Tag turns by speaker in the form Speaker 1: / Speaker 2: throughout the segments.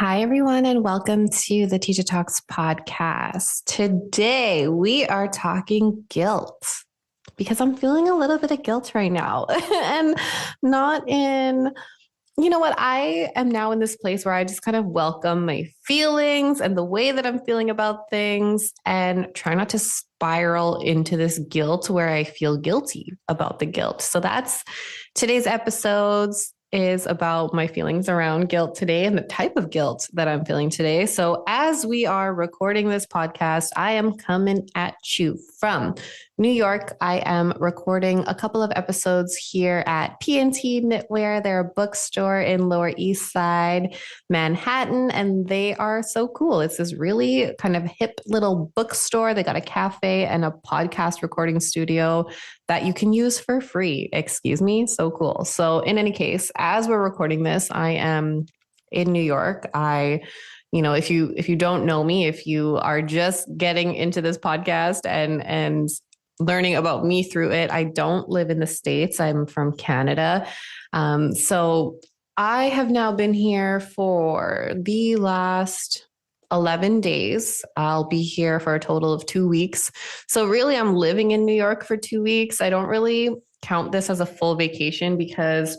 Speaker 1: Hi, everyone, and welcome to the Tita Talks podcast. Today, we are talking guilt because I'm feeling a little bit of guilt right now and not in, you know what, I am now in this place where I just kind of welcome my feelings and the way that I'm feeling about things and try not to spiral into this guilt where I feel guilty about the guilt. So that's today's episodes is about my feelings around guilt today and the type of guilt that I'm feeling today. So as we are recording this podcast, I am coming at you from New York. I am recording a couple of episodes here at P&T Knitwear. They're a bookstore in Lower East Side, Manhattan, and they are so cool. It's this really kind of hip little bookstore. They got a cafe and a podcast recording studio that you can use for free. Excuse me. So cool. So in any case, as we're recording this, I am in New York. If you don't know me, if you are just getting into this podcast and learning about me through it, I don't live in the States. I'm from Canada. So I have now been here for the last 11 days. I'll be here for a total of 2 weeks. So really, I'm living in New York for 2 weeks. I don't really count this as a full vacation because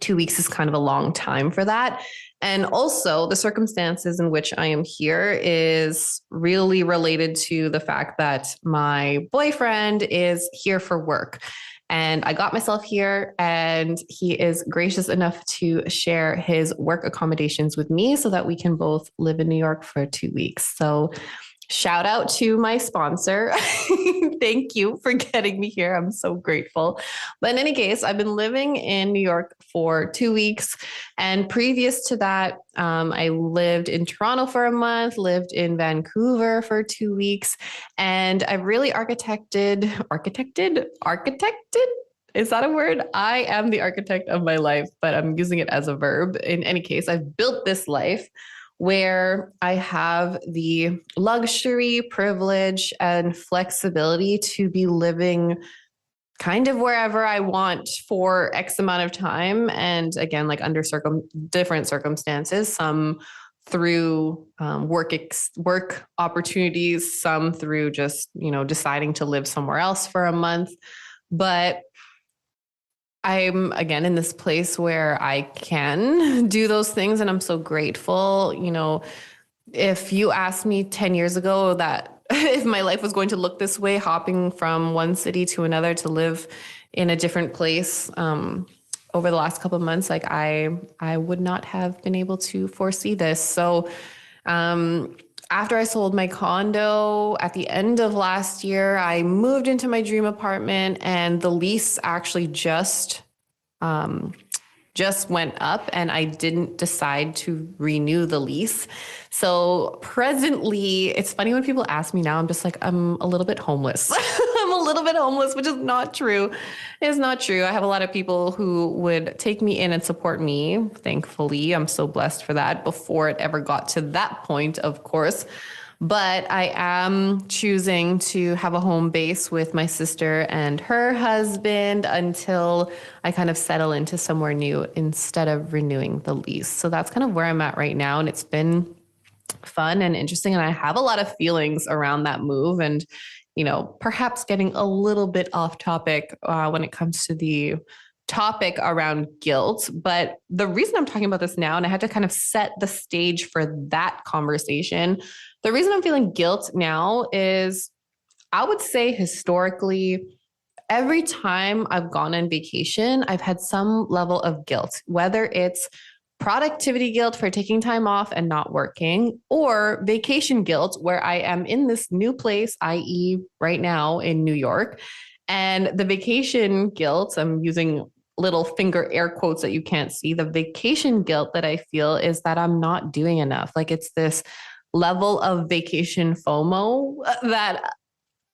Speaker 1: 2 weeks is kind of a long time for that. And also the circumstances in which I am here is really related to the fact that my boyfriend is here for work. And I got myself here and he is gracious enough to share his work accommodations with me so that we can both live in New York for 2 weeks. So shout out to my sponsor. Thank you for getting me here. I'm so grateful. But in any case, I've been living in New York for 2 weeks. And previous to that, I lived in Toronto for a month, lived in Vancouver for 2 weeks. And I've really architected. Is that a word? I am the architect of my life, but I'm using it as a verb. In any case, I've built this life where I have the luxury, privilege, and flexibility to be living kind of wherever I want for X amount of time. And again, like under different circumstances, some through work opportunities, some through just, deciding to live somewhere else for a month. But I'm again in this place where I can do those things. And I'm so grateful. If you asked me 10 years ago that if my life was going to look this way, hopping from one city to another to live in a different place, over the last couple of months, like I would not have been able to foresee this. So, after I sold my condo at the end of last year, I moved into my dream apartment and the lease actually just went up and I didn't decide to renew the lease. So presently, it's funny when people ask me now, I'm just like, I'm a little bit homeless. I'm a little bit homeless, which is not true. It's not true. I have a lot of people who would take me in and support me. Thankfully, I'm so blessed for that before it ever got to that point, of course. But I am choosing to have a home base with my sister and her husband until I kind of settle into somewhere new instead of renewing the lease. So that's kind of where I'm at right now. And it's been fun and interesting. And I have a lot of feelings around that move and, perhaps getting a little bit off topic when it comes to the topic around guilt. But the reason I'm talking about this now, and I had to kind of set the stage for that conversation, the reason I'm feeling guilt now is I would say historically, every time I've gone on vacation, I've had some level of guilt, whether it's productivity guilt for taking time off and not working, or vacation guilt where I am in this new place, i.e. right now in New York. And the vacation guilt, I'm using little finger air quotes that you can't see. The vacation guilt that I feel is that I'm not doing enough. Like it's this level of vacation FOMO that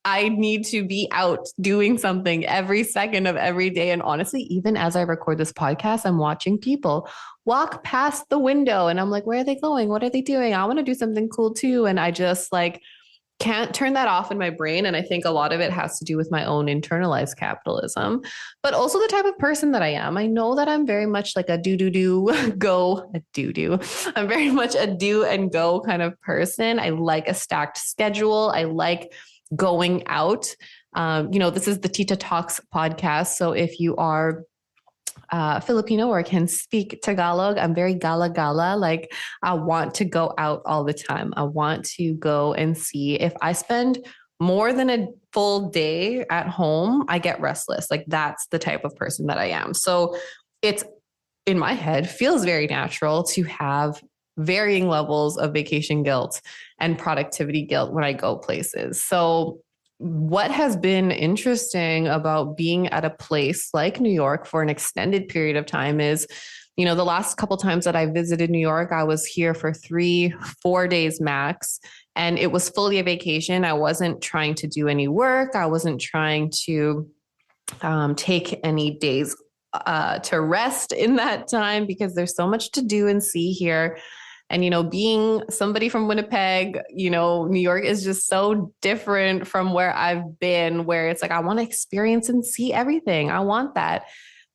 Speaker 1: I need to be out doing something every second of every day. And honestly, even as I record this podcast, I'm watching people walk past the window and I'm like, where are they going? What are they doing? I want to do something cool too. And I just like can't turn that off in my brain. And I think a lot of it has to do with my own internalized capitalism, but also the type of person that I am. I know that I'm very much like a go, a do. I'm very much a do and go kind of person. I like a stacked schedule. I like going out. This is the Tita Talks podcast. So if you are Filipino or can speak Tagalog, I'm very gala. Like I want to go out all the time. I want to go and see. If I spend more than a full day at home, I get restless. Like that's the type of person that I am. So it's in my head feels very natural to have varying levels of vacation guilt and productivity guilt when I go places. So what has been interesting about being at a place like New York for an extended period of time is, the last couple times that I visited New York, I was here for 3-4 days max, and it was fully a vacation. I wasn't trying to do any work. I wasn't trying to take any days to rest in that time because there's so much to do and see here. And, being somebody from Winnipeg, New York is just so different from where I've been, where it's like, I want to experience and see everything. I want that.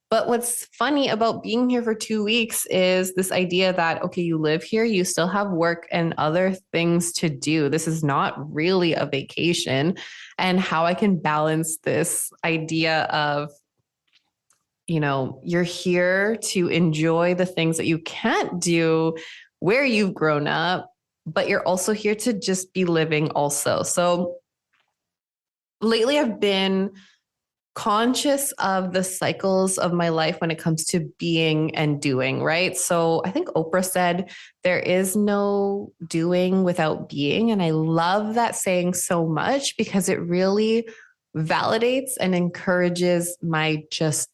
Speaker 1: But what's funny about being here for 2 weeks is this idea that, okay, you live here, you still have work and other things to do. This is not really a vacation. And how I can balance this idea of, you're here to enjoy the things that you can't do where you've grown up, but you're also here to just be living also. So lately I've been conscious of the cycles of my life when it comes to being and doing, right? So I think Oprah said, there is no doing without being. And I love that saying so much because it really validates and encourages my just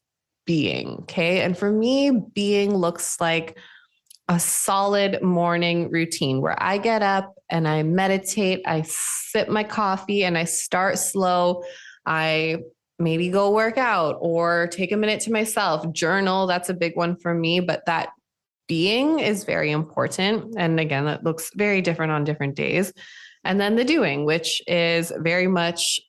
Speaker 1: being. Okay. And for me, being looks like a solid morning routine where I get up and I meditate, I sip my coffee and I start slow. I maybe go work out or take a minute to myself, journal. That's a big one for me, but that being is very important. And again, that looks very different on different days. And then the doing, which is very much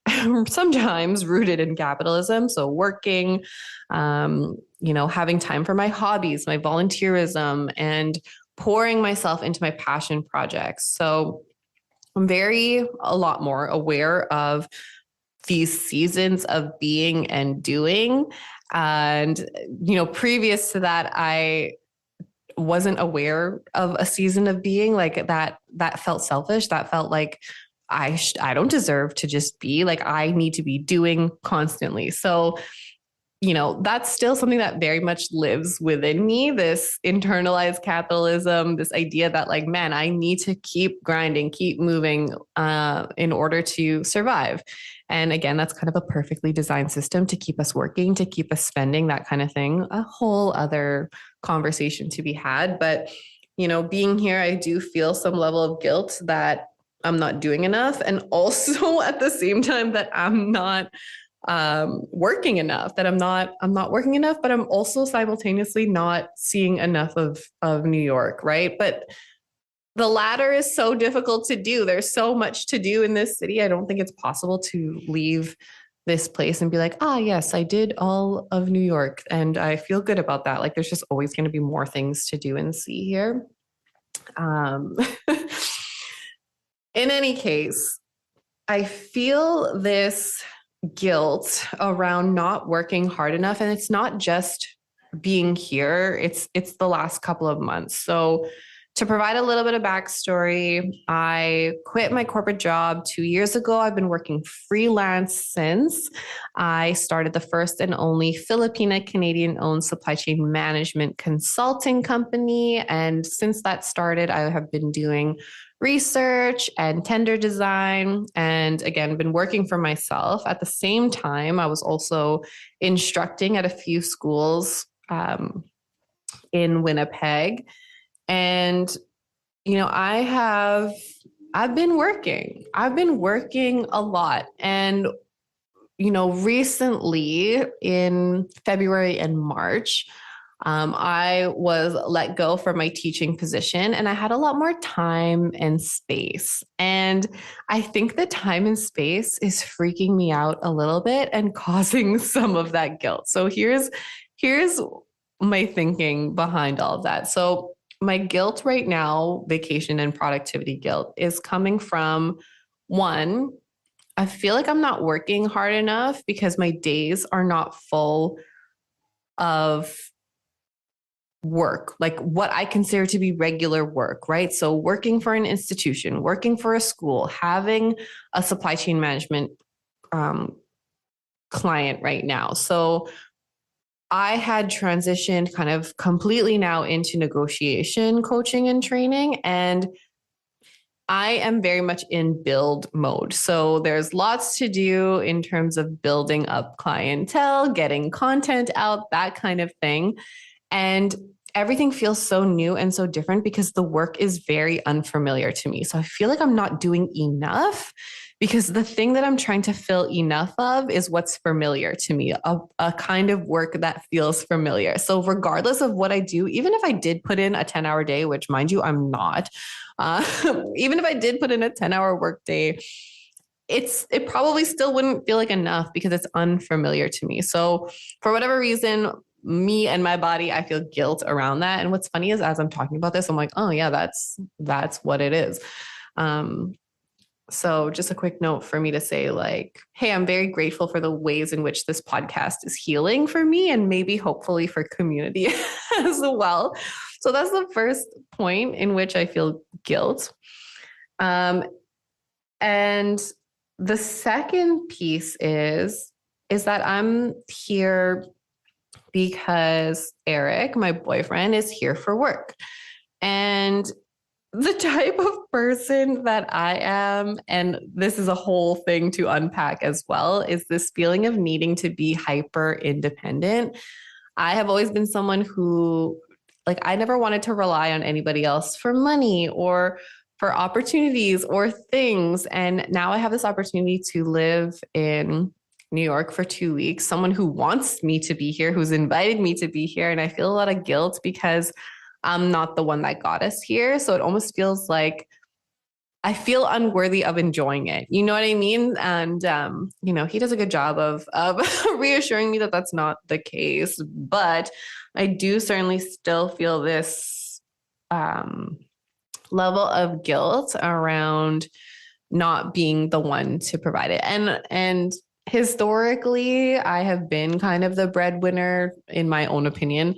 Speaker 1: sometimes rooted in capitalism. So working, having time for my hobbies, my volunteerism, and pouring myself into my passion projects. So I'm a lot more aware of these seasons of being and doing. And, previous to that, I wasn't aware of a season of being like that. That felt selfish. That felt like I don't deserve to just be. Like I need to be doing constantly. So, that's still something that very much lives within me, this internalized capitalism, this idea that like, man, I need to keep grinding, keep moving in order to survive. And again, that's kind of a perfectly designed system to keep us working, to keep us spending, that kind of thing. A whole other conversation to be had. But, being here, I do feel some level of guilt that I'm not doing enough. And also at the same time that I'm not working enough, that I'm not working enough, but I'm also simultaneously not seeing enough of New York. Right. But the latter is so difficult to do. There's so much to do in this city. I don't think it's possible to leave this place and be like, yes, I did all of New York and I feel good about that. Like there's just always going to be more things to do and see here. In any case, I feel this guilt around not working hard enough. And it's not just being here. It's the last couple of months. So to provide a little bit of backstory, I quit my corporate job 2 years ago. I've been working freelance since. I started the first and only Filipina Canadian-owned supply chain management consulting company. And since that started, I have been doing research and tender design, and again, been working for myself. At the same time, I was also instructing at a few schools in Winnipeg. And, I've been working a lot. And, recently in February and March, I was let go from my teaching position and I had a lot more time and space. And I think the time and space is freaking me out a little bit and causing some of that guilt. So here's my thinking behind all of that. So my guilt right now, vacation and productivity guilt, is coming from one, I feel like I'm not working hard enough because my days are not full of work, like what I consider to be regular work, right? So working for an institution, working for a school, having a supply chain management client right now. So I had transitioned kind of completely now into negotiation, coaching, and training. And I am very much in build mode. So there's lots to do in terms of building up clientele, getting content out, that kind of thing. And everything feels so new and so different because the work is very unfamiliar to me. So I feel like I'm not doing enough because the thing that I'm trying to fill enough of is what's familiar to me, a kind of work that feels familiar. So regardless of what I do, even if I did put in a 10-hour day, which mind you, I'm not, uh, even if I did put in a 10-hour work day, it probably still wouldn't feel like enough because it's unfamiliar to me. So for whatever reason, me and my body, I feel guilt around that. And what's funny is as I'm talking about this, I'm like, oh yeah, that's what it is. So just a quick note for me to say like, hey, I'm very grateful for the ways in which this podcast is healing for me and maybe hopefully for community as well. So that's the first point in which I feel guilt. And the second piece is that I'm here because Eric, my boyfriend, is here for work. And the type of person that I am, and this is a whole thing to unpack as well, is this feeling of needing to be hyper independent. I have always been someone who, like, I never wanted to rely on anybody else for money or for opportunities or things. And now I have this opportunity to live in New York for 2 weeks, someone who wants me to be here, who's invited me to be here. And I feel a lot of guilt because I'm not the one that got us here. So it almost feels like I feel unworthy of enjoying it. You know what I mean? And, he does a good job of reassuring me that that's not the case. But I do certainly still feel this level of guilt around not being the one to provide it. And historically, I have been kind of the breadwinner, in my own opinion,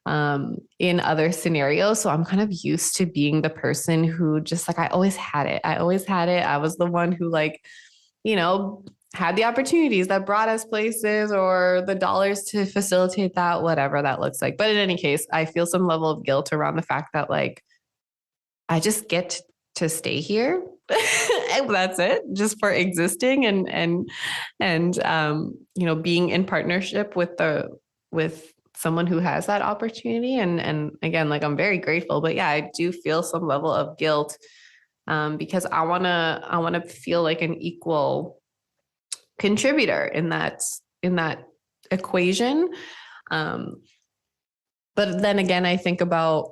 Speaker 1: in other scenarios. So I'm kind of used to being the person who just like, I always had it. I was the one who had the opportunities that brought us places or the dollars to facilitate that, whatever that looks like. But in any case, I feel some level of guilt around the fact that like, I just get to stay here. And that's it, just for existing and being in partnership with someone who has that opportunity. And again, like I'm very grateful, but yeah, I do feel some level of guilt because I wanna feel like an equal contributor in that equation. But then again, I think about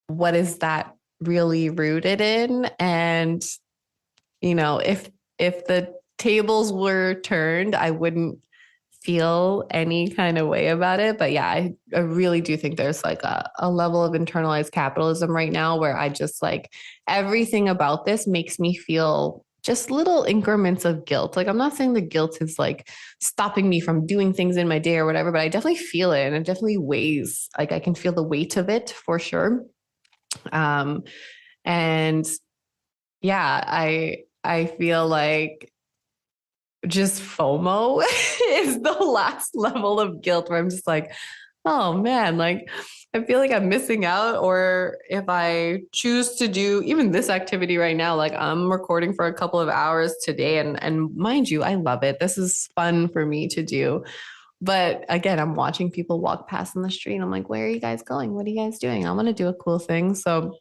Speaker 1: what is that really rooted in, and if the tables were turned, I wouldn't feel any kind of way about it. But yeah, I really do think there's like a level of internalized capitalism right now where I just like everything about this makes me feel just little increments of guilt. Like I'm not saying the guilt is like stopping me from doing things in my day or whatever, but I definitely feel it, and it definitely weighs. Like I can feel the weight of it for sure. And yeah, I feel like just FOMO is the last level of guilt where I'm just like, oh man, like I feel like I'm missing out. Or if I choose to do even this activity right now, like I'm recording for a couple of hours today, and mind you, I love it. This is fun for me to do. But again, I'm watching people walk past in the street. And I'm like, where are you guys going? What are you guys doing? I want to do a cool thing. So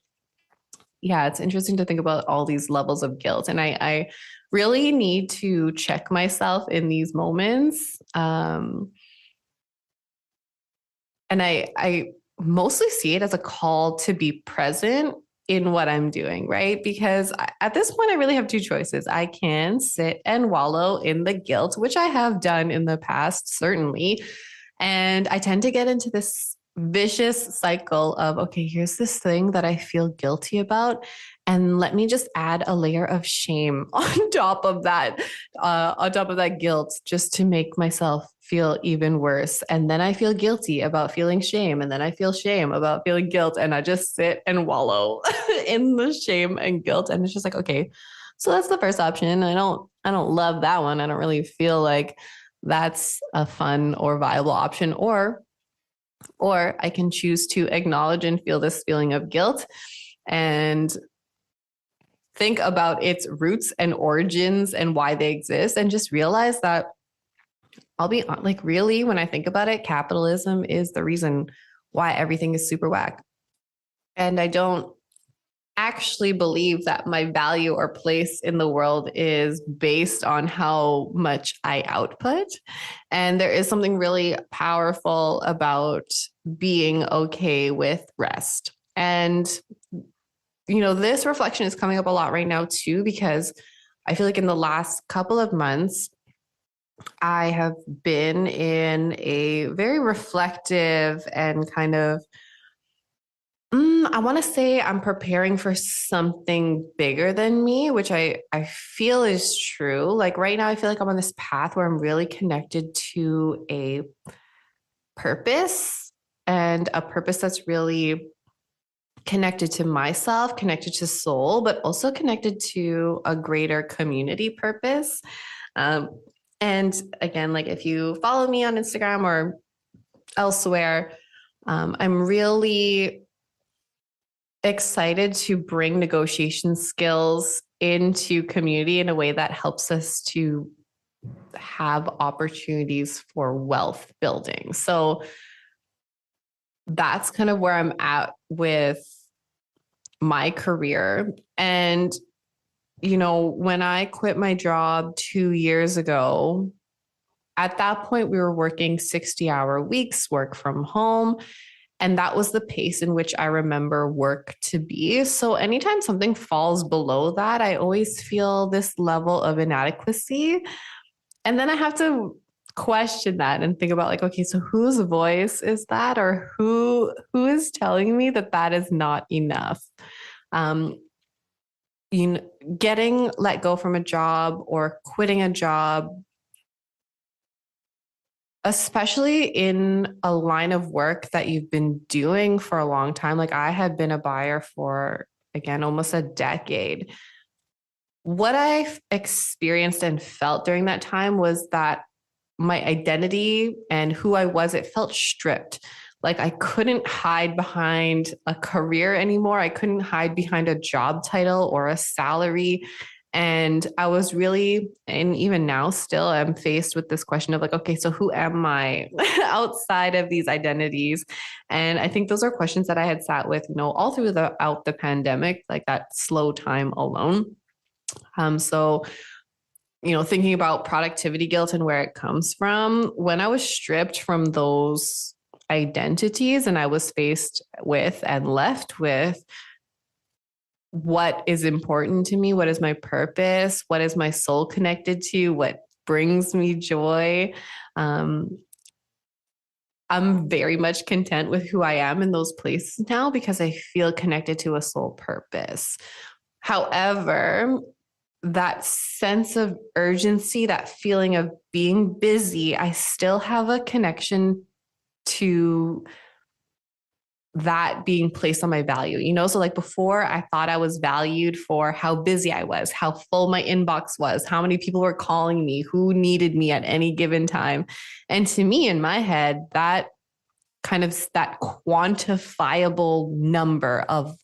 Speaker 1: yeah, it's interesting to think about all these levels of guilt. And I really need to check myself in these moments. And I mostly see it as a call to be present in what I'm doing, right? Because at this point, I really have two choices. I can sit and wallow in the guilt, which I have done in the past, certainly. And I tend to get into this vicious cycle of, okay, here's this thing that I feel guilty about. And let me just add a layer of shame on top of that guilt, just to make myself feel even worse. And then I feel guilty about feeling shame. And then I feel shame about feeling guilt. And I just sit and wallow in the shame and guilt. And it's just like, okay, so that's the first option. I don't love that one. I don't really feel like that's a fun or viable option. Or I can choose to acknowledge and feel this feeling of guilt and think about its roots and origins and why they exist, and just realize that I'll be like, really, when I think about it, capitalism is the reason why everything is super whack. And I don't actually believe that my value or place in the world is based on how much I output. And there is something really powerful about being okay with rest. And, this reflection is coming up a lot right now too, because I feel like in the last couple of months, I have been in a very reflective and kind of, I want to say I'm preparing for something bigger than me, which I feel is true. Like right now, I feel like I'm on this path where I'm really connected to a purpose, and a purpose that's really connected to myself, connected to soul, but also connected to a greater community purpose. Um, and again, like if you follow me on Instagram or elsewhere, I'm really excited to bring negotiation skills into community in a way that helps us to have opportunities for wealth building. So that's kind of where I'm at with my career. And, when I quit my job 2 years ago, at that point, we were working 60-hour weeks, work from home. And that was the pace in which I remember work to be. So anytime something falls below that, I always feel this level of inadequacy. And then I have to question that and think about like, okay, so whose voice is that? Or who is telling me that that is not enough? Um, Getting let go from a job or quitting a job, especially in a line of work that you've been doing for a long time. Like I had been a buyer for, again, almost a decade. What I experienced and felt during that time was that my identity and who I was, it felt stripped. Like I couldn't hide behind a career anymore. I couldn't hide behind a job title or a salary. And I was really, and even now still, I'm faced with this question of like, okay, so who am I outside of these identities? And I think those are questions that I had sat with, all throughout the pandemic, like that slow time alone. So thinking about productivity guilt and where it comes from, when I was stripped from those identities and I was faced with and left with what is important to me, what is my purpose, what is my soul connected to, what brings me joy. I'm very much content with who I am in those places now because I feel connected to a soul purpose. However, that sense of urgency, that feeling of being busy, I still have a connection to that being placed on my value, So like before, I thought I was valued for how busy I was, how full my inbox was, how many people were calling me, who needed me at any given time. And to me, in my head, that kind of that quantifiable number of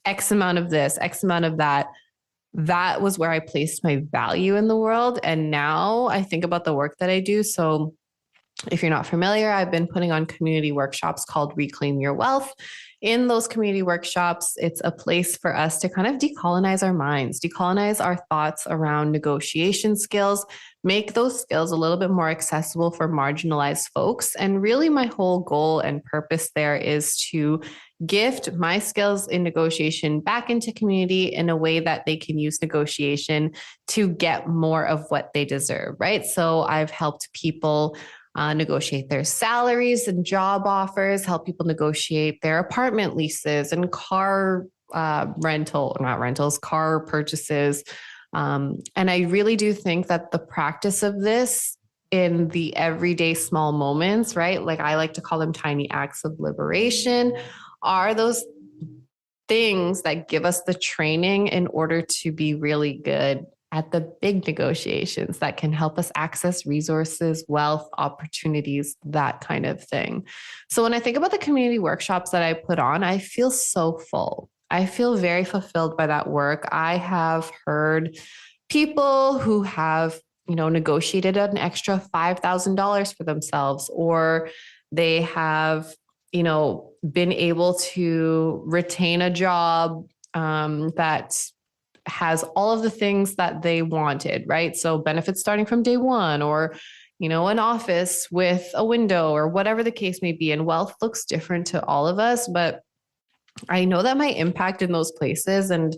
Speaker 1: X amount of this, X amount of that, that was where I placed my value in the world. And now I think about the work that I do. So If you're not familiar, I've been putting on community workshops called Reclaim Your Wealth. In those community workshops, it's a place for us to kind of decolonize our minds, decolonize our thoughts around negotiation skills, make those skills a little bit more accessible for marginalized folks. And really, my whole goal and purpose there is to gift my skills in negotiation back into community in a way that they can use negotiation to get more of what they deserve, right? So I've helped people negotiate their salaries and job offers, help people negotiate their apartment leases and car car purchases. And I really do think that the practice of this in the everyday small moments, right? Like I like to call them tiny acts of liberation, are those things that give us the training in order to be really good at the big negotiations that can help us access resources, wealth, opportunities, that kind of thing. So when I think about the community workshops that I put on, I feel so full. I feel very fulfilled by that work. I have heard people who have, negotiated an extra $5,000 for themselves, or they have, been able to retain a job that has all of the things that they wanted, right? So benefits starting from day one, or, an office with a window, or whatever the case may be. And wealth looks different to all of us, but I know that my impact in those places and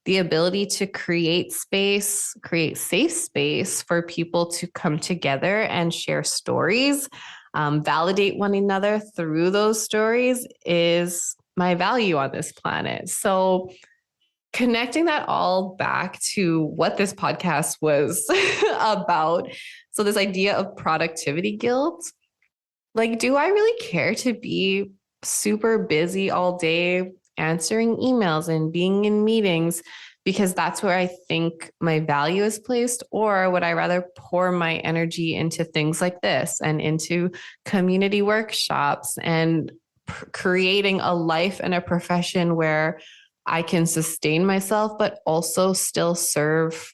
Speaker 1: the ability to create safe space for people to come together and share stories, validate one another through those stories is my value on this planet. So connecting that all back to what this podcast was about. So this idea of productivity guilt, like, do I really care to be super busy all day answering emails and being in meetings because that's where I think my value is placed? Or would I rather pour my energy into things like this and into community workshops and creating a life and a profession where I can sustain myself, but also still serve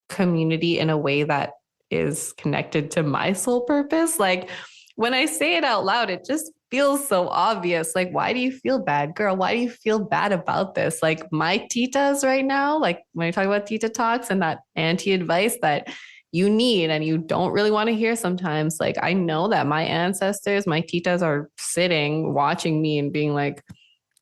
Speaker 1: community in a way that is connected to my soul purpose? Like, when I say it out loud, it just feels so obvious. Like, why do you feel bad, girl? Why do you feel bad about this? Like my titas right now, like when I talk about Tita Talks and that anti-advice that you need and you don't really want to hear sometimes, like I know that my ancestors, my titas are sitting, watching me and being like,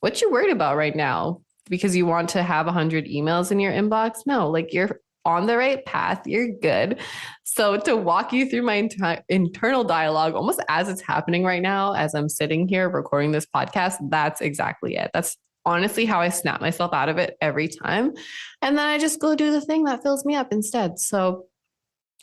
Speaker 1: what you worried about right now? Because you want to have 100 emails in your inbox? No, like you're on the right path. You're good. So to walk you through my internal dialogue, almost as it's happening right now, as I'm sitting here recording this podcast, that's exactly it. That's honestly how I snap myself out of it every time. And then I just go do the thing that fills me up instead. So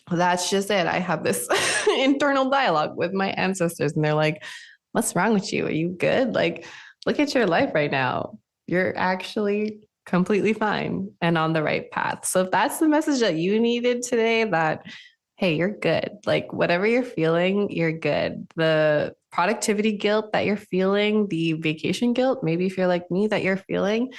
Speaker 1: that's just it. I have this internal dialogue with my ancestors and they're like, what's wrong with you? Are you good? Like, look at your life right now. You're actually completely fine and on the right path. So if that's the message that you needed today, that, hey, you're good. Like whatever you're feeling, you're good. The productivity guilt that you're feeling, the vacation guilt, maybe if you're like me that you're feeling,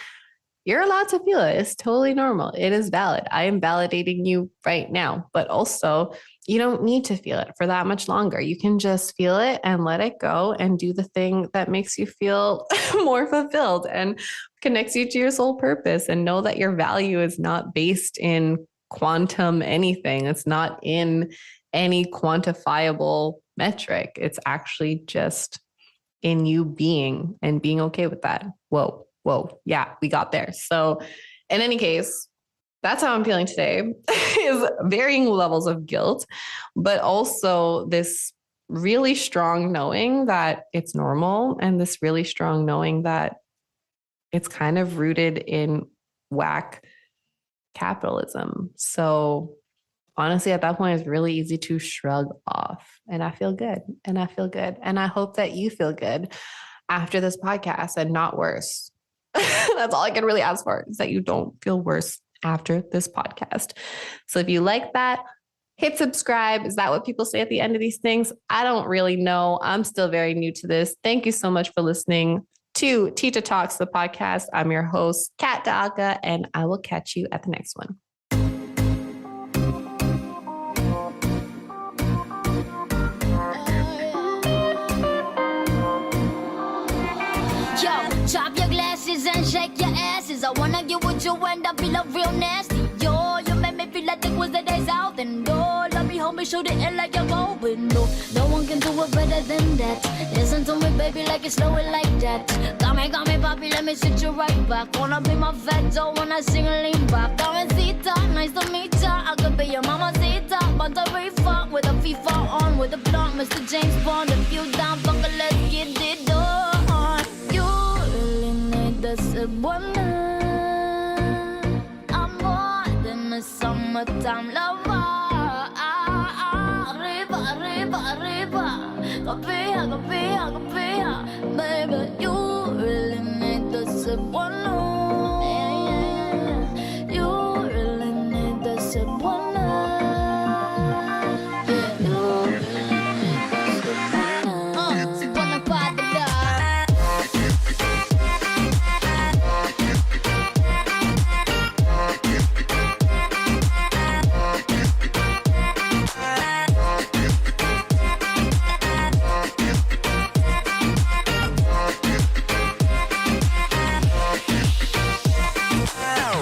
Speaker 1: you're allowed to feel it. It's totally normal. It is valid. I am validating you right now, but also you don't need to feel it for that much longer. You can just feel it and let it go and do the thing that makes you feel more fulfilled and connects you to your soul purpose, and know that your value is not based in quantum anything. It's not in any quantifiable metric. It's actually just in you being and being okay with that. Whoa. Yeah, we got there. So in any case, that's how I'm feeling today is varying levels of guilt, but also this really strong knowing that it's normal, and this really strong knowing that it's kind of rooted in whack capitalism. So honestly, at that point, it's really easy to shrug off, and I feel good, and I feel good. And I hope that you feel good after this podcast and not worse. That's all I can really ask for, is that you don't feel worse after this podcast. So if you like that, hit subscribe. Is that what people say at the end of these things? I don't really know. I'm still very new to this. Thank you so much for listening to Tita Talks, the podcast. I'm your host, Kat Daaca, and I will catch you at the next one.
Speaker 2: I wanna get with you and I feel like real nasty. Yo, you make me feel like it was the days out. And oh, let me hold me, shoot it in like you're going. No one can do it better than that. Listen to me, baby, like it's slow it like that. Got me, papi, let me sit you right back. Wanna be my fat dough when I sing and lean back. Darling Tita, nice to meet ya. I could be your mama Tita, but the refund with a FIFA on, with a blunt, Mr. James Bond. If you down, fucker, let's get it on. You really need the Cebuana. I'm more than a summertime lover. Arriba, arriba, arriba. Kapia, kapia, kapia. Baby, you really need the Cebuana. You really need the Cebuana. You really need the Cebuana. Cebuana padala.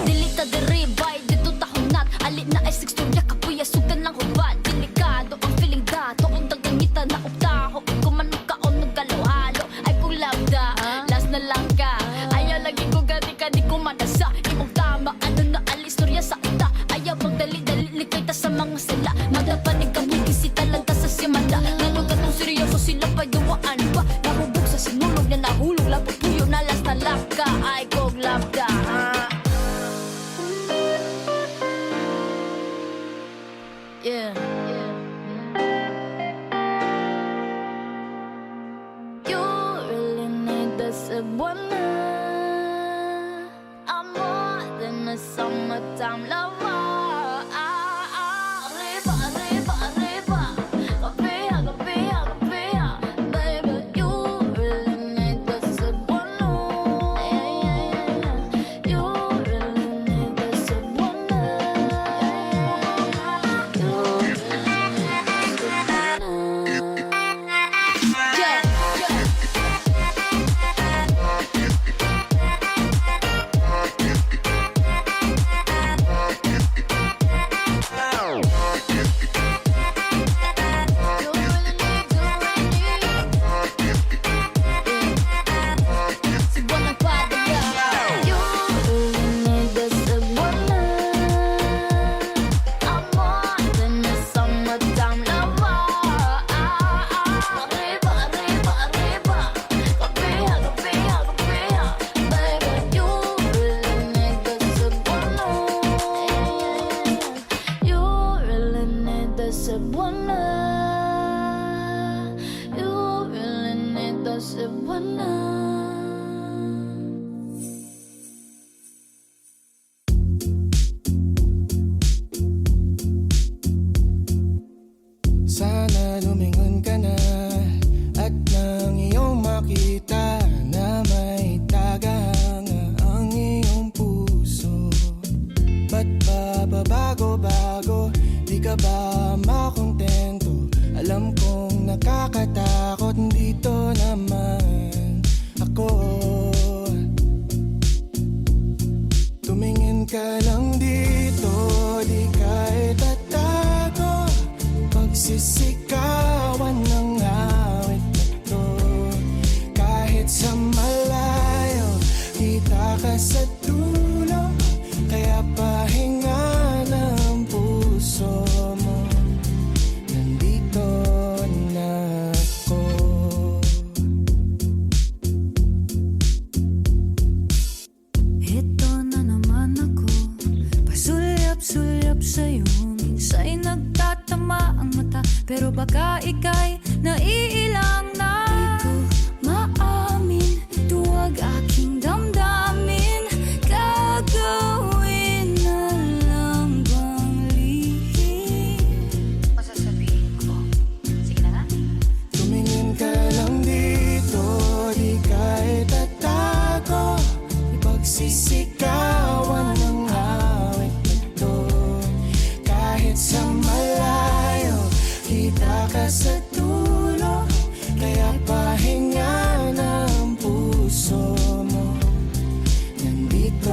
Speaker 2: Dilita de ribay, dito tahunat. Alit na ay siksturya, kapuya, sugan lang hubad. Delikado ang feeling dato. Kung dagangita na uptaho. Kung manugkaon, nagkalo-halo. Ay kung labda, last na lang ka. Ayaw lagi ko gati ka, di ko manasa. Imong tama, ano na alistorya sa ita. Ayaw magdali-dali, likay ta sa mga sila. Madapanig ka, bugisi talaga sa simanda. Nganong katong seryoso sila pa yuwaan ba? Nahubog sa sinulog na nahulog. Lapot puyo na last na lang ka. Ay kong labda. Yeah, yeah. You really need the Cebuana. I'm more than a summertime lover. Arriba, arriba, arriba. Kapia, kapia, kapia. Baby, you really need the Cebuana. You really need the Cebuana.
Speaker 3: Sana lumingon ka na at nang iyong makita na may tagahanga ang iyong puso. Ba't ba babago-bago? Di ka ba makontento? Alam kong nakakatakot, dito naman ako. Tumingin ka lang dito, di ka itatago. Pagsisikawan ng awit na to. Kahit sa malayo, kita ka sa dulo. Kaya pahinga ng puso mo. Nandito na ako.
Speaker 4: Ito na naman ako, pasulyap-sulyap sa'yo. Minsa'y nagtatama ang mata, pero baka ika'y naiilang na. Di ko maamin, tuwag aking damdamin. Gagawin na lang bang lihim?
Speaker 2: Masasabihin ko. Sige na nga.
Speaker 3: Tumingin ka lang dito, di ka itatago. Ipagsisikawan ng awit na to. Kahit sa malayo, kita ka sa dulo. Kaya pahinga ng puso mo. Nandito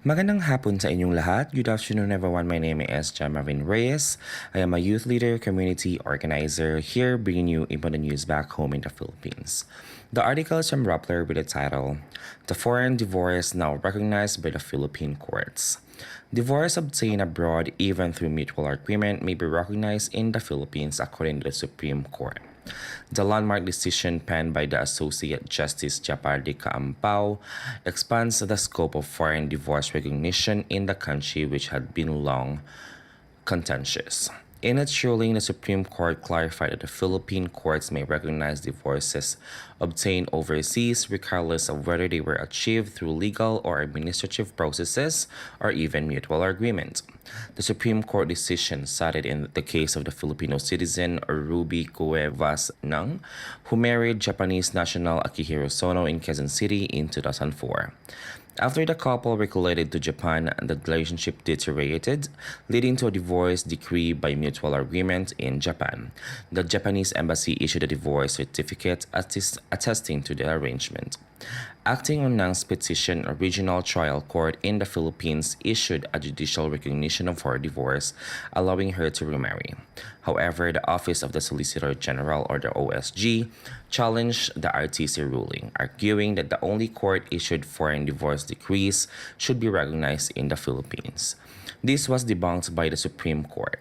Speaker 5: Magandang hapon sa inyong lahat. Good afternoon everyone. My name is Marvin Reyes. I am a youth leader, community organizer here bringing you important news back home in the Philippines. The article is from Rappler with the title, "The Foreign Divorce Now Recognized by the Philippine Courts." Divorce obtained abroad even through mutual agreement may be recognized in the Philippines according to the Supreme Court. The landmark decision penned by the Associate Justice T.I.T.A expands the scope of foreign divorce recognition in the country, which had been long contentious. In its ruling, the Supreme Court clarified that the Philippine courts may recognize divorces obtained overseas regardless of whether they were achieved through legal or administrative processes or even mutual agreement. The Supreme Court decision cited in the case of the Filipino citizen Ruby Cuevas Nang, who married Japanese national Akihiro Sono in Quezon City in 2004. After the couple relocated to Japan, the relationship deteriorated, leading to a divorce decree by mutual agreement in Japan. The Japanese embassy issued a divorce certificate attesting to the arrangement. Acting on Nang's petition, a regional trial court in the Philippines issued a judicial recognition of her divorce, allowing her to remarry. However, the Office of the Solicitor General, or the OSG, challenged the RTC ruling, arguing that the only court-issued foreign divorce decrees should be recognized in the Philippines. This was debunked by the Supreme Court.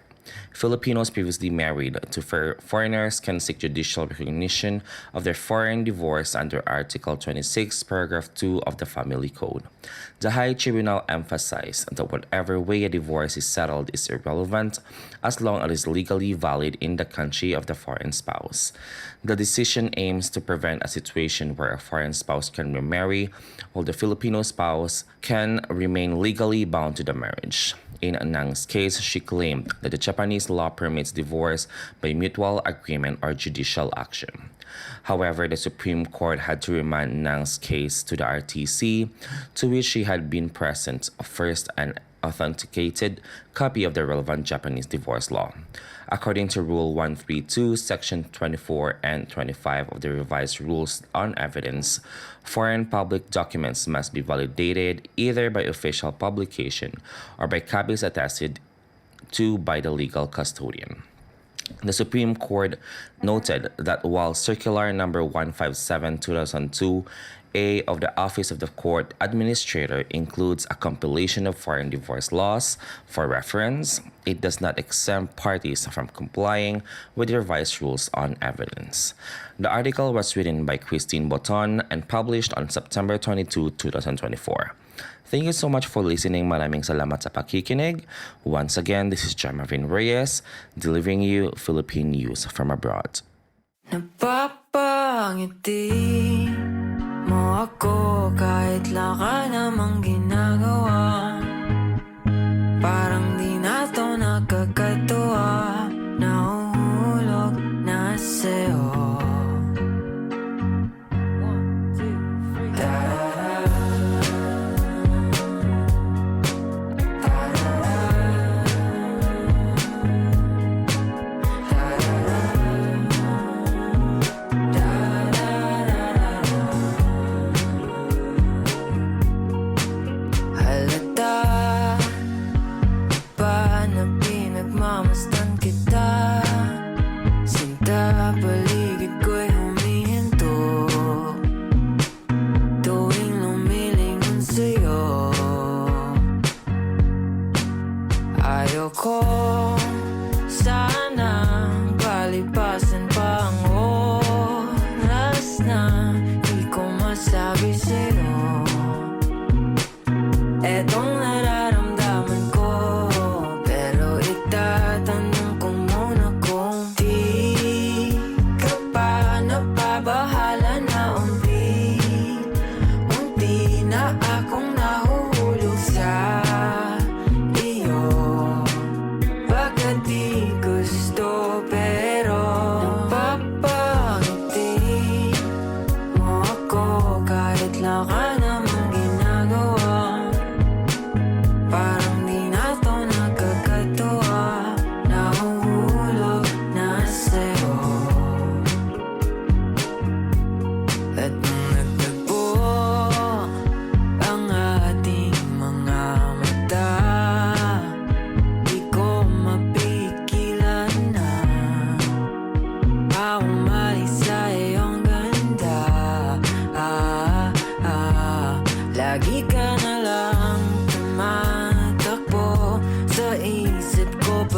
Speaker 5: Filipinos previously married to foreigners can seek judicial recognition of their foreign divorce under Article 26, Paragraph 2 of the Family Code. The High Tribunal emphasized that whatever way a divorce is settled is irrelevant as long as it is legally valid in the country of the foreign spouse. The decision aims to prevent a situation where a foreign spouse can remarry while the Filipino spouse can remain legally bound to the marriage. In Nang's case, she claimed that the Japanese law permits divorce by mutual agreement or judicial action. However, the Supreme Court had to remand Nang's case to the RTC, to which she had been present first an authenticated copy of the relevant Japanese divorce law. According to Rule 132, Section 24 and 25 of the revised Rules on Evidence, foreign public documents must be validated either by official publication or by copies attested to by the legal custodian. The Supreme Court noted that while Circular Number 157/2002A of the Office of the Court Administrator includes a compilation of foreign divorce laws for reference, it does not exempt parties from complying with the revised rules on evidence. The article was written by Christine Boton and published on September 22, 2024. Thank you so much for listening. Maraming salamat sa pakikinig. Once again, this is Marvin Reyes, delivering you Philippine news from abroad.
Speaker 3: Napapangiti mo ako kahit laka namang ginagawa. Parang di na to nakakatuwa. Nahuhulog na sa'yo. Ayoko sanang palipasan pa ang oras na di ko masabi sa'yo etong nararamdaman ko. Pero itatanong ko muna kung di ka pa napabahala na unti na akong nahuhulog sa di gusto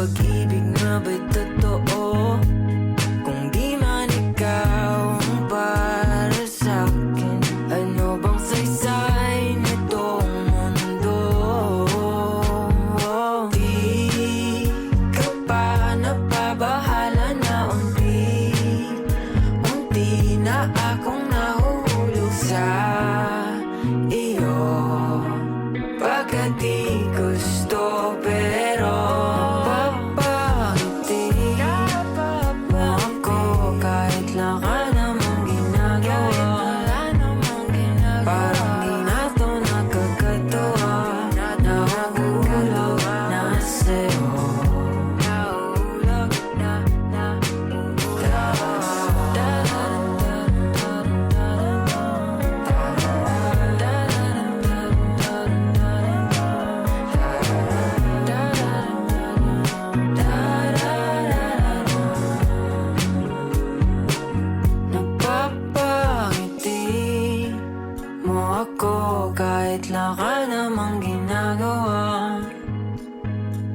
Speaker 3: pag-ibig nga ba'y totoo? Kung di man ikaw ang para sa'kin, ano bang saysay nitong mundo? Di ka pa napabahala na unti na akong nahuhulog sa iyo. Pagkat di gusto pero napapangiti mo ako kahit lang ka namang ginagawa. Parang di na to nakakatuwa, nahuhulog na sa'yo. Napapangiti mo ako kahit lang ka namang ginagawa.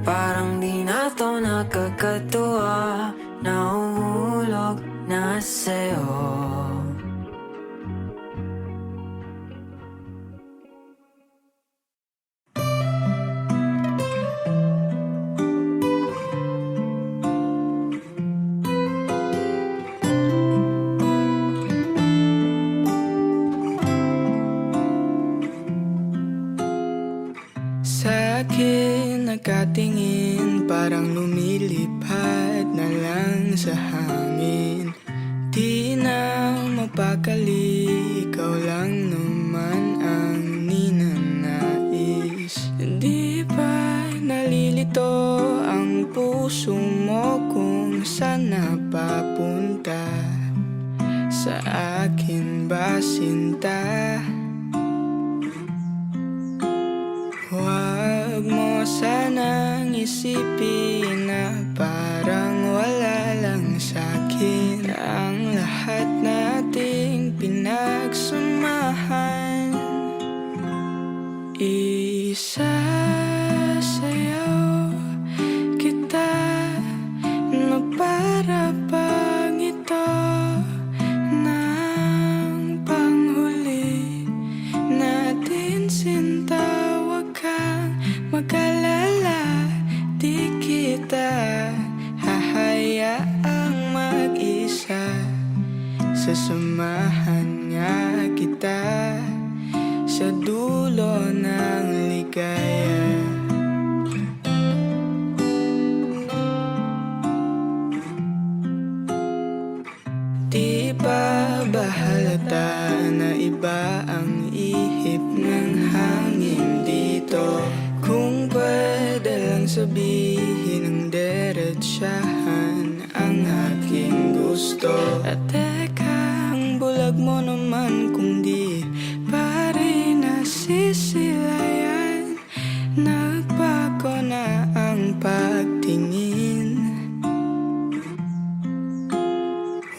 Speaker 3: Parang di na to nakakatuwa, nahuhulog na sa'yo.
Speaker 6: Sa'kin nakatingin, parang lumilipad na lang sa hangin. Di na mapakali, ikaw lang naman ang ninanais. Di ba nalilito ang puso mo kung saan napapunta? Sa akin ba sinta? Huwag mo sanang isipin na parang wala lang sa'kin ang lahat nating pinagsamahan. Isasayaw kita na para bang ito ng panghuli natin sinta. Mag-alala, di kita hahayaang mag-isa. Sasamahan nga kita sa dulo ng ligaya. Di ba bahalata na iba ang ihip ng hangin dito? Kung pwede lang sabihin ng diretsahan ang aking gusto. At teka, ang bulag mo naman kung di pa rin nasisilayan. Nagbago na ang pagtingin.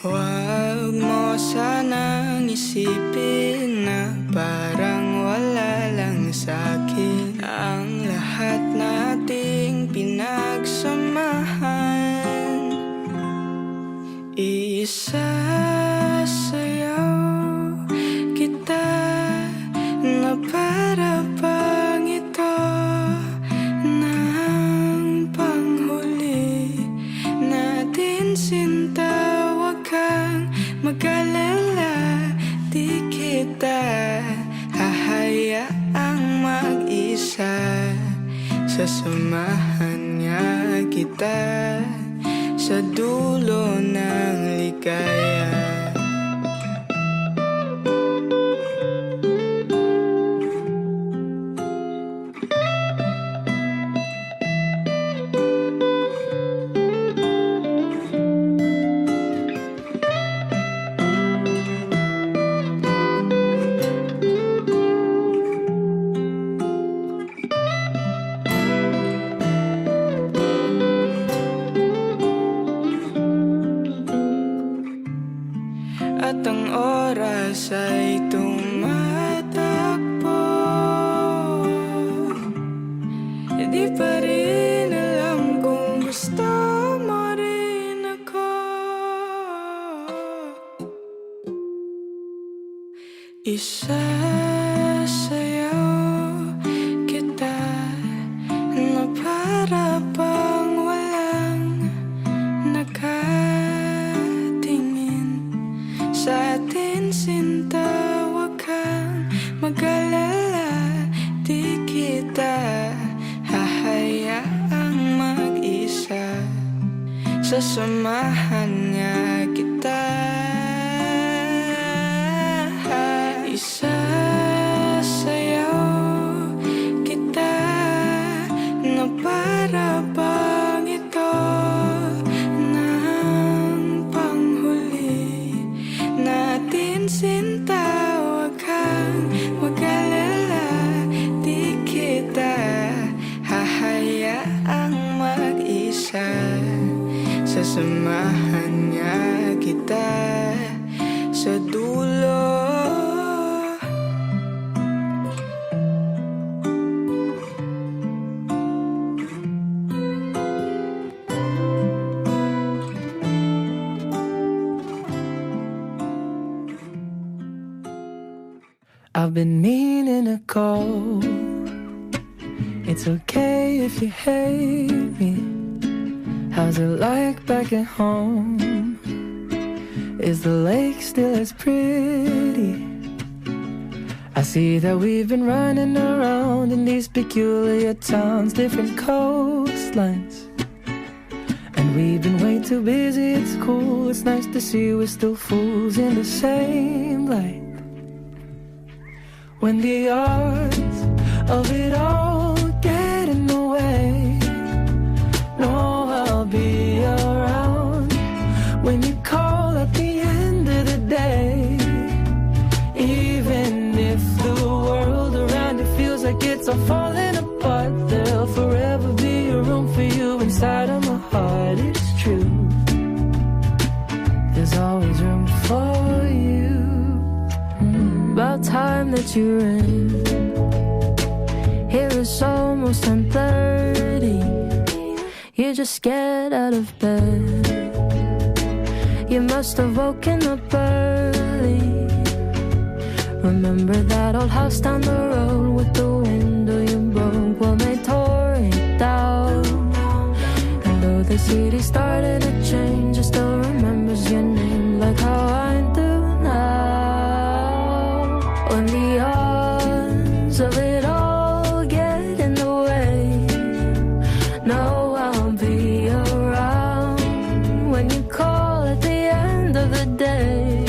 Speaker 6: Huwag mo sanang isipin na parang wala lang sa'kin ang lahat nating pinagsamahan. Isasayaw kita na para bang ito ng panghuli natin sinta. Huwag kang mag-alala, di kita hahayaang mag-isa. Sasamahan nga kita sa dulo ng ligaya. At ang oras ay tumatakbo. Di pa rin alam kung gusto mo rin ako. Isasayaw kita na para bang walang nakatingin sa atin, sinta. Huwag kang mag-alala, di kita hahayaang mag-isa. Sasamahan niya kita. Isasayaw kita na para bang ito ng panghuli natin, sinta. Huwag kang mag-alala, di kita hahayaang mag-isa. Sasamahan niya kita sa dulo.
Speaker 3: I've been meaning to call. It's okay if you hate me. How's it like back at home? Is the lake still as pretty? I see that we've been running around in these peculiar towns, different coastlines, and we've been way too busy. It's cool, it's nice to see we're still fools in the same light. When the odds of it all get in the way, no, I'll be around when you call at the end of the day. Even if the world around you feels like it's all falling apart, there'll forever be a room for you inside of my heart. It's true, there's always room for you. About time that you ran. Here it's almost 10:30. You're just scared out of bed. You must have woken up early. Remember that old house down the road with the window you broke? Well, they tore it down. And though the city started to change, it still remembers your name like how I do now. When the odds of it all get in the way, no, I'll be around when you call at the end of the day.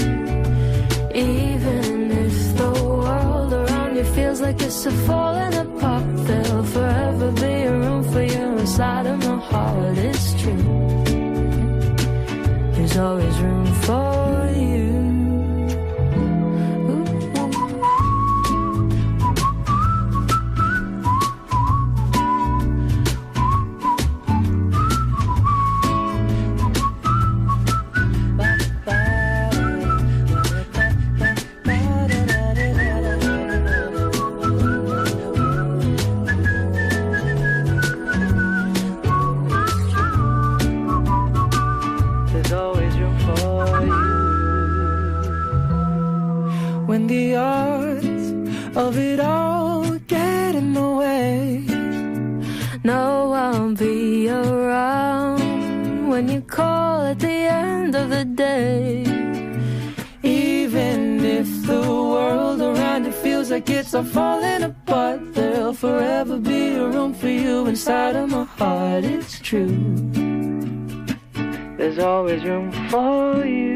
Speaker 3: Even if the world around you feels like it's a falling apart, there'll forever be a room for you inside of my heart. It's true, there's always room for you. When the odds of it all get in the way, no, I'll be around when you call at the end of the day. Even if the world around you feels like it's all falling apart, there'll forever be a room for you inside of my heart. It's true, there's always room for you.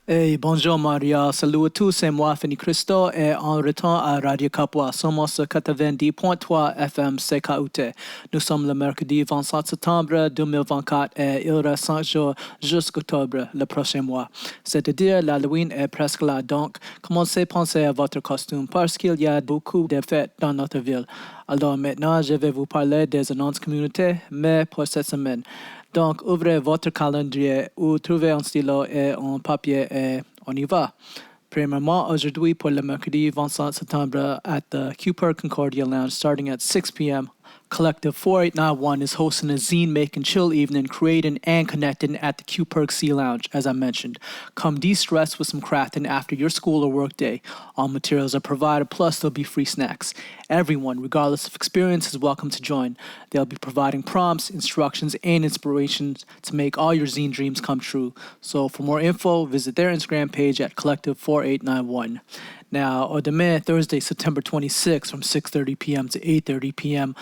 Speaker 7: Hey, bonjour Maria, salut à tous, c'est moi Fanny Christo et en retour à Radio Kapwa, somos sur 90.3 FM CKUT. Nous sommes le mercredi 27 septembre 2024 et il reste 5 jours jusqu'octobre le prochain mois. C'est-à-dire l'Halloween est presque là, donc commencez à penser à votre costume parce qu'il y a beaucoup de fêtes dans notre ville. Alors maintenant, je vais vous parler des annonces communautaires, mais pour cette semaine. Donc, ouvrez votre calendrier ou trouvez un stylo et un papier et on y va. Agrément aujourd'hui pour le mercredi 25 septembre at the Cooper Concordia Lounge starting at 6 p.m. Collective 4891 is hosting a zine-making chill evening, creating and connecting at the Q-Perk Sea Lounge, as I mentioned. Come de-stress with some crafting after your school or work day. All materials are provided, plus there'll be free snacks. Everyone, regardless of experience, is welcome to join. They'll be providing prompts, instructions, and inspirations to make all your zine dreams come true. So for more info, visit their Instagram page at Collective 4891. Now, demain, Thursday, September 26th, from 6:30 p.m. to 8:30 p.m.,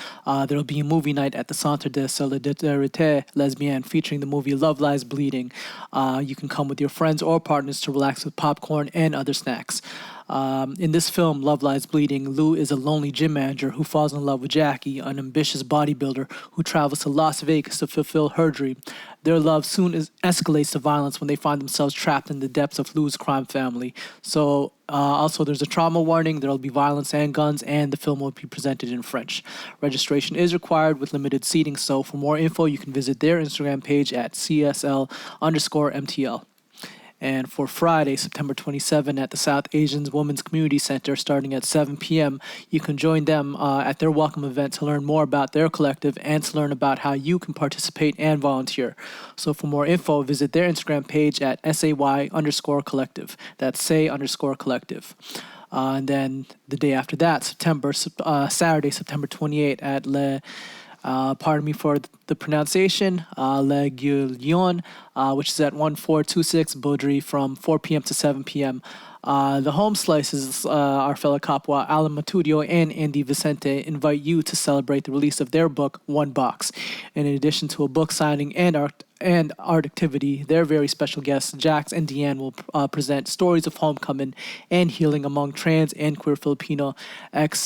Speaker 7: there will be a movie night at the Centre de Solidarité Lesbienne featuring the movie Love Lies Bleeding. You can come with your friends or partners to relax with popcorn and other snacks. In this film, Love Lies Bleeding, Lou is a lonely gym manager who falls in love with Jackie, an ambitious bodybuilder who travels to Las Vegas to fulfill her dream. Their love soon escalates to violence when they find themselves trapped in the depths of Lou's crime family. So, also, there's a trauma warning. There will be violence and guns, and the film will be presented in French. Registration is required with limited seating, so for more info, you can visit their Instagram page at CSL_MTL. And for Friday, September 27 at the South Asians Women's Community Center starting at 7 p.m., you can join them at their welcome event to learn more about their collective and to learn about how you can participate and volunteer. So for more info, visit their Instagram page at SAY_collective. That's say_collective. And then the day after that, Saturday, September 28 at pardon me for the pronunciation, Le Guillon, which is at 1426 Baudry from 4 p.m. to 7 p.m. The home slices, our fellow Kapwa, Alan Matudio and Andy Vicente, invite you to celebrate the release of their book, One Box. And in addition to a book signing and art activity, their very special guests, Jax and Deanne, will present stories of homecoming and healing among trans and queer Filipino in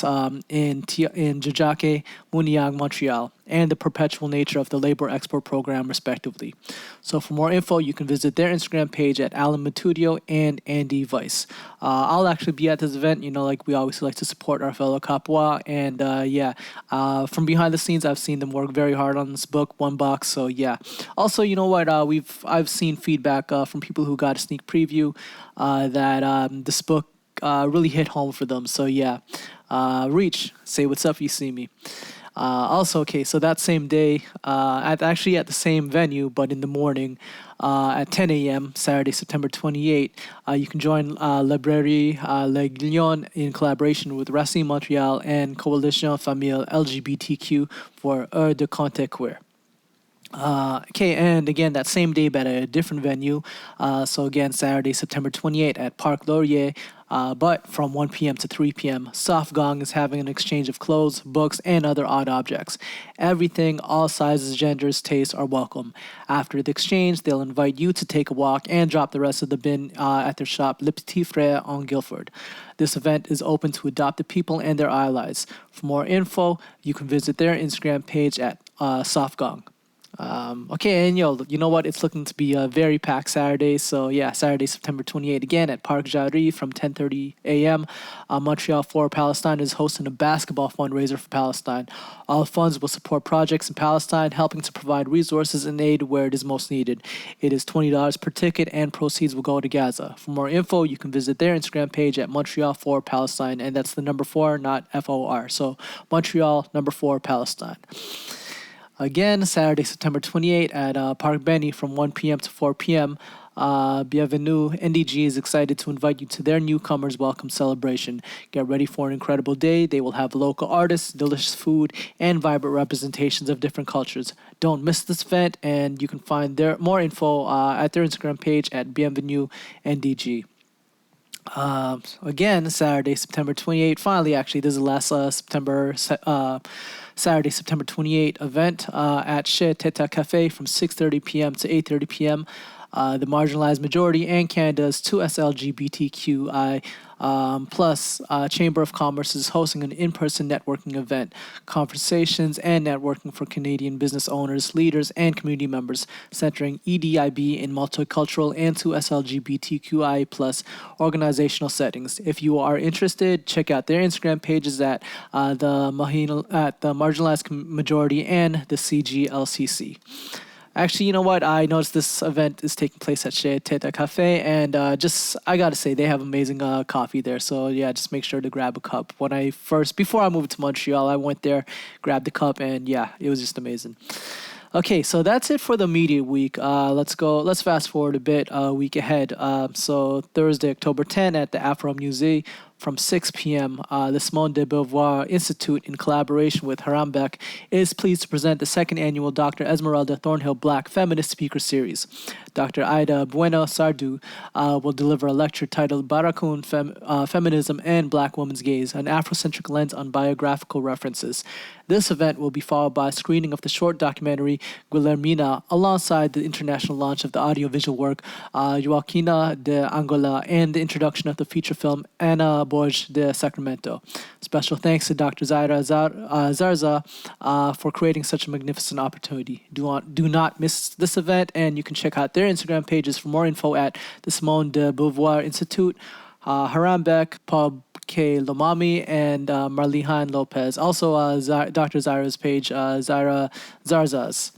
Speaker 7: Daaca, Muniang, Montreal, and the perpetual nature of the labor export program, respectively. So for more info, you can visit their Instagram page at Alan Matudio and Andy Weiss. I'll actually be at this event. Like we always like to support our fellow Kapwa, and from behind the scenes, I've seen them work very hard on this book, One Box. So yeah. Also, you know what? I've seen feedback from people who got a sneak preview that this book really hit home for them. So yeah, reach, say what's up if you see me. Also, okay, so that same day, at the same venue, but in the morning, at 10 a.m., Saturday, September 28, you can join Librairie Le Guillon in collaboration with Racine Montreal and Coalition Famille LGBTQ for Heure de Conte Queer. Okay, and again, that same day, but at a different venue. So again, Saturday, September 28 at Parc Laurier, but from 1 p.m. to 3 p.m. Soft Gong is having an exchange of clothes, books, and other odd objects. Everything, all sizes, genders, tastes are welcome. After the exchange, they'll invite you to take a walk and drop the rest of the bin at their shop, Le Petit Frère on Guilford. This event is open to adopted people and their allies. For more info, you can visit their Instagram page at Soft Gong. Okay, and you know what? It's looking to be a very packed Saturday. So yeah, Saturday, September 28 again at Parc Jarry from 10:30 a.m. Montreal for Palestine is hosting a basketball fundraiser for Palestine. All funds will support projects in Palestine, helping to provide resources and aid where it is most needed. It is $20 per ticket, and proceeds will go to Gaza. For more info, you can visit their Instagram page at Montreal for Palestine, and that's the number 4, not FOR. So Montreal, number 4, Palestine. Again, Saturday, September 28 at Parc Benny from 1 p.m. to 4 p.m. Bienvenue. NDG is excited to invite you to their newcomers welcome celebration. Get ready for an incredible day. They will have local artists, delicious food, and vibrant representations of different cultures. Don't miss this event, and you can find their more info at their Instagram page at Bienvenue NDG. Again, Saturday, September 28. Finally, actually, this is the last Saturday, September 28 event at T.I.T.A Cafe from 6:30 p.m. to 8:30 p.m. The marginalized majority and Canada's 2SLGBTQI plus Chamber of Commerce is hosting an in-person networking event, conversations and networking for Canadian business owners, leaders, and community members, centering EDIB in multicultural and 2SLGBTQI plus organizational settings. If you are interested, check out their Instagram pages at the Marginalized Majority and the CGLCC. Actually, you know what? I noticed this event is taking place at T.I.T.A Cafe, and I gotta say, they have amazing coffee there. So yeah, just make sure to grab a cup. Before I moved to Montreal, I went there, grabbed the cup, and yeah, it was just amazing. Okay, so that's it for the media week. Let's fast forward a bit, week ahead. So Thursday, October 10 at the Afro Musée from 6 p.m., the Simone de Beauvoir Institute, in collaboration with Harambek, is pleased to present the second annual Dr. Esmeralda Thornhill Black Feminist Speaker Series. Dr. Ida Bueno Sardu will deliver a lecture titled Barakun Feminism and Black Women's Gaze, an Afrocentric lens on biographical references. This event will be followed by a screening of the short documentary Guillermina, alongside the international launch of the audiovisual work Joaquina de Angola and the introduction of the feature film Ana Borges de Sacramento. Special thanks to Dr. Zaira Zarza for creating such a magnificent opportunity. Do not miss this event, and you can check out their Instagram pages for more info at the Simone de Beauvoir Institute, Harambek, Pub K. Lomami, and Marlihan Lopez. Also, Dr. Zaira's page, Zaira Zarzas.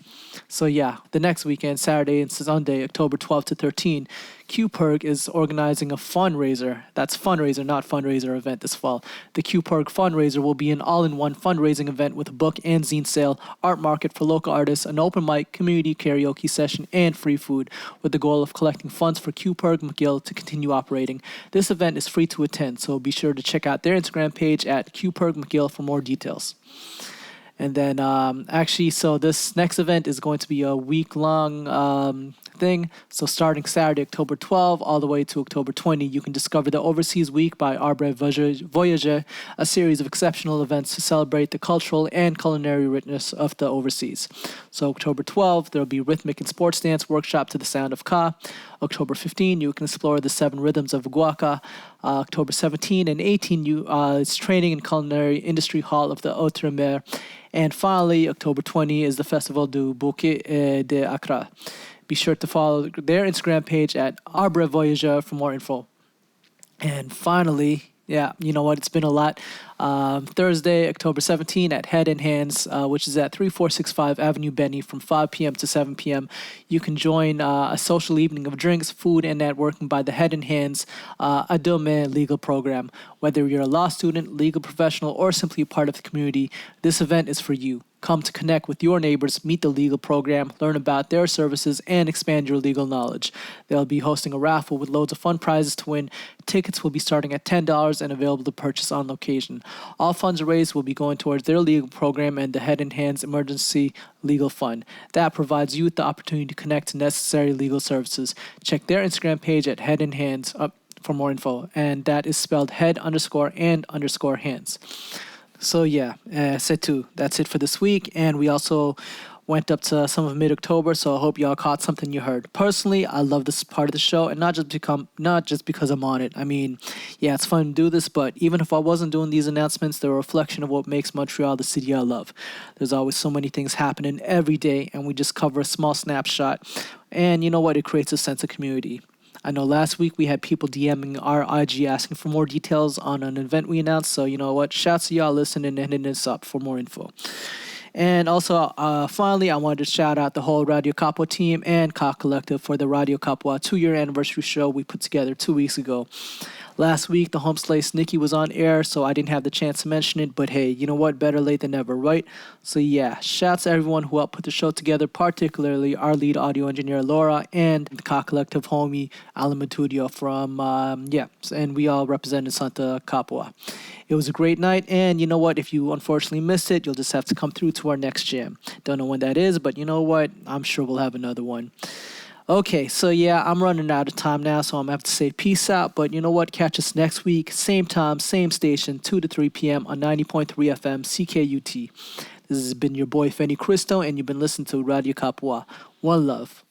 Speaker 7: So yeah, the next weekend, Saturday and Sunday, October 12 to 13, QPERG is organizing a fundraiser. That's fundraiser, not fundraiser event this fall. The QPERG fundraiser will be an all-in-one fundraising event with a book and zine sale, art market for local artists, an open mic, community karaoke session, and free food, with the goal of collecting funds for QPERG McGill to continue operating. This event is free to attend, so be sure to check out their Instagram page at QPERG McGill for more details. And then, so this next event is going to be a week-long thing. So starting Saturday, October 12, all the way to October 20, you can discover the Overseas Week by Arbre Voyager, a series of exceptional events to celebrate the cultural and culinary richness of the overseas. So October 12, there will be rhythmic and sports dance workshop to the sound of ka. October 15, you can explore the 7 rhythms of guaca. October 17 and 18, it's training in culinary industry hall of the Outre-mer. And finally, October 20 is the Festival du Bouquet de Accra. Be sure to follow their Instagram page at Arbre Voyager for more info. And finally, yeah, you know what? It's been a lot. Thursday, October 17 at Head and Hands, which is at 3465 Avenue Benny from 5 p.m. to 7 p.m. You can join a social evening of drinks, food, and networking by the Head and Hands Adome legal program. Whether you're a law student, legal professional, or simply a part of the community, this event is for you. Come to connect with your neighbors, meet the legal program, learn about their services, and expand your legal knowledge. They'll be hosting a raffle with loads of fun prizes to win. Tickets will be starting at $10 and available to purchase on location. All funds raised will be going towards their legal program and the Head and Hands Emergency Legal Fund. That provides youth the opportunity to connect to necessary legal services. Check their Instagram page at Head and Hands for more info, and that is spelled head_and_hands. So yeah, c'est tout. That's it for this week, and we also went up to some of mid-October, so I hope y'all caught something you heard. Personally, I love this part of the show, and not just because I'm on it. I mean, yeah, it's fun to do this, but even if I wasn't doing these announcements, they're a reflection of what makes Montreal the city I love. There's always so many things happening every day, and we just cover a small snapshot, and you know what? It creates a sense of community. I know last week we had people DMing our IG asking for more details on an event we announced, so you know what? Shouts to y'all listening and hitting us up for more info. And also, finally, I wanted to shout out the whole Radyo Kapwa team and Ka Collective for the Radyo Kapwa 2-year anniversary show we put together 2 weeks ago. Last week, the home slice Nikki was on air, so I didn't have the chance to mention it, but hey, you know what? Better late than never, right? So yeah, shouts to everyone who helped put the show together, particularly our lead audio engineer, Laura, and the Ka Collective homie, Alan Matudio from, and we all represented Santa Kapwa. It was a great night, and you know what? If you unfortunately missed it, you'll just have to come through to our next jam. Don't know when that is, but you know what? I'm sure we'll have another one. Okay, so yeah, I'm running out of time now, so I'm going to have to say peace out. But you know what? Catch us next week, same time, same station, 2 to 3 p.m. on 90.3 FM, CKUT. This has been your boy, Fenny Cristo, and you've been listening to Radio Kapwa. One love.